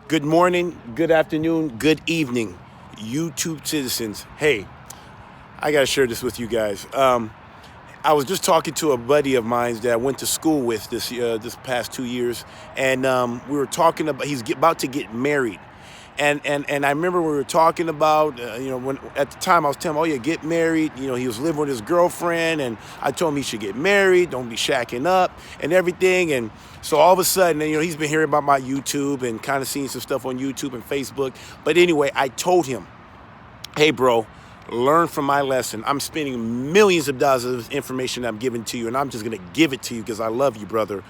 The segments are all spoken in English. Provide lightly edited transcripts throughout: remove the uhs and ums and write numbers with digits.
Good morning, good afternoon, good evening, YouTube citizens. Hey, I gotta share this with you guys. I was just talking to a buddy of mine that I went to school with this past 2 years, and we were talking about about to get married. And I remember we were talking about, when at the time I was telling him, oh yeah, get married. He was living with his girlfriend, and I told him he should get married, don't be shacking up and everything. And so all of a sudden, he's been hearing about my YouTube and kind of seeing some stuff on YouTube and Facebook. But anyway, I told him, hey bro, learn from my lesson. I'm spending millions of dollars of information I'm giving to you, and I'm just gonna give it to you because I love you, brother.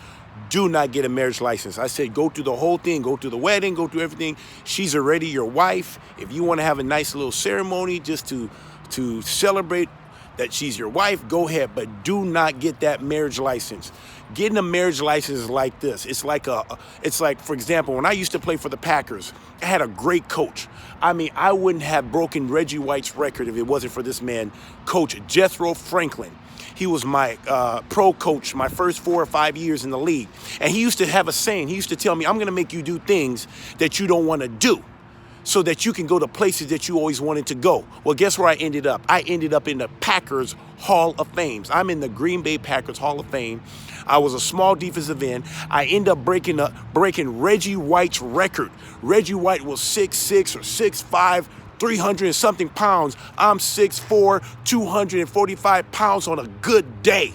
Do not get a marriage license. I said, go through the whole thing, go through the wedding, go through everything. She's already your wife. If you want to have a nice little ceremony just to celebrate that she's your wife, go ahead, but do not get that marriage license. Getting a marriage license is like this. It's like, for example, when I used to play for the Packers, I had a great coach. I mean, I wouldn't have broken Reggie White's record if it wasn't for this man, Coach Jethro Franklin. He was my pro coach my first 4 or 5 years in the league. And he used to have a saying. He used to tell me, I'm going to make you do things that you don't want to do so that you can go to places that you always wanted to go. Well, guess where I ended up? I ended up in the Packers Hall of Fame. I'm in the Green Bay Packers Hall of Fame. I was a small defensive end. I ended up breaking Reggie White's record. Reggie White was 6'6" or 6'5", 300 and something pounds. I'm 6'4", 245 pounds on a good day.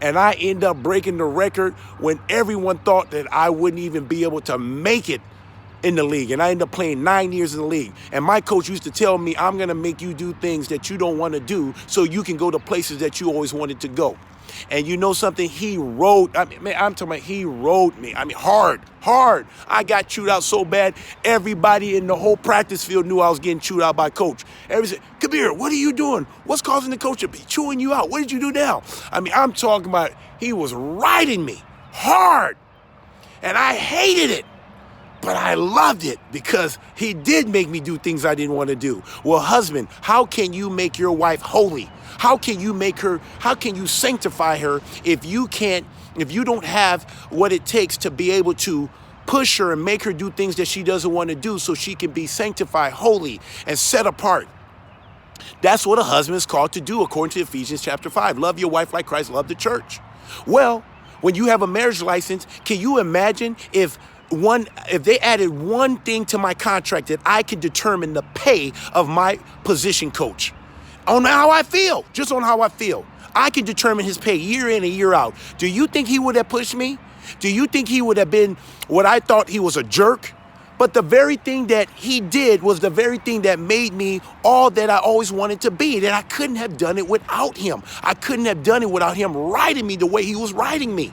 And I end up breaking the record when everyone thought that I wouldn't even be able to make it in the league. And I ended up playing 9 years in the league. And my coach used to tell me, I'm going to make you do things that you don't want to do so you can go to places that you always wanted to go. And you know something? He rode, I'm talking about he rode me. Hard. I got chewed out so bad, everybody in the whole practice field knew I was getting chewed out by coach. Everybody said, Kabir, what are you doing? What's causing the coach to be chewing you out? What did you do now? I'm talking about he was riding me hard. And I hated it. But I loved it because he did make me do things I didn't want to do. Well, husband, how can you make your wife holy? How can you sanctify her if you don't have what it takes to be able to push her and make her do things that she doesn't want to do so she can be sanctified, holy, and set apart? That's what a husband is called to do according to Ephesians chapter 5. Love your wife like Christ loved the church. Well, when you have a marriage license, can you imagine if they added one thing to my contract that I could determine the pay of my position coach on how I feel, just on how I feel. I can determine his pay year in and year out. Do you think he would have pushed me? Do you think he would have been what I thought he was a jerk? But the very thing that he did was the very thing that made me all that I always wanted to be, that I couldn't have done it without him. I couldn't have done it without him riding me the way he was riding me.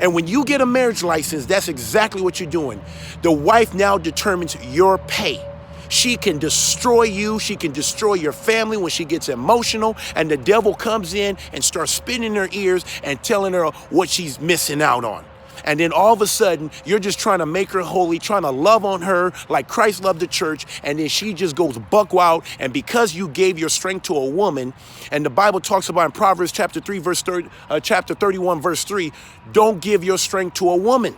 And when you get a marriage license, that's exactly what you're doing. The wife now determines your pay. She can destroy you. She can destroy your family when she gets emotional. And the devil comes in and starts spinning her ears and telling her what she's missing out on. And then all of a sudden, you're just trying to make her holy, trying to love on her like Christ loved the church. And then she just goes buck wild. And because you gave your strength to a woman, and the Bible talks about in Proverbs chapter 31, verse 3, don't give your strength to a woman.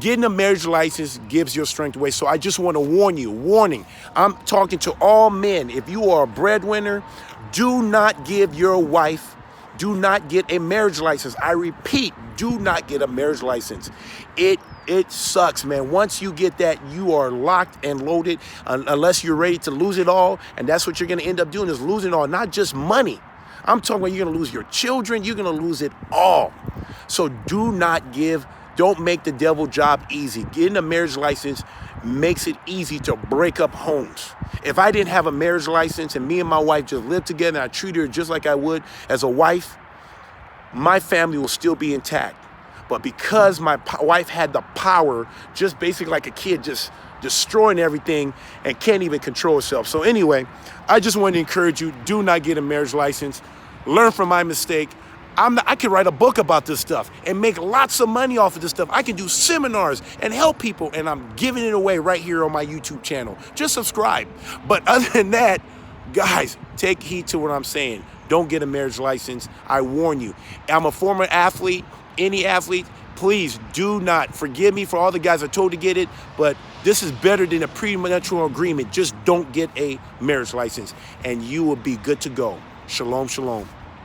Getting a marriage license gives your strength away. So I just want to warn you, I'm talking to all men. If you are a breadwinner, do not give your wife, do not get a marriage license. I repeat, do not get a marriage license. It sucks, man. Once you get that, you are locked and loaded unless you're ready to lose it all. And that's what you're going to end up doing, is losing it all, not just money. I'm talking about you're going to lose your children. You're going to lose it all. So don't make the devil job easy. Getting a marriage license makes it easy to break up homes. If I didn't have a marriage license and me and my wife just lived together and I treated her just like I would as a wife, my family will still be intact. But because my wife had the power, just basically like a kid, just destroying everything and can't even control herself. So anyway, I just want to encourage you, do not get a marriage license. Learn from my mistake. I can write a book about this stuff and make lots of money off of this stuff. I can do seminars and help people, and I'm giving it away right here on my YouTube channel. Just subscribe. But other than that, guys, take heed to what I'm saying. Don't get a marriage license. I warn you. I'm a former athlete. Any athlete, please do not, forgive me for all the guys I told to get it, but this is better than a prenuptial agreement. Just don't get a marriage license and you will be good to go. Shalom, shalom.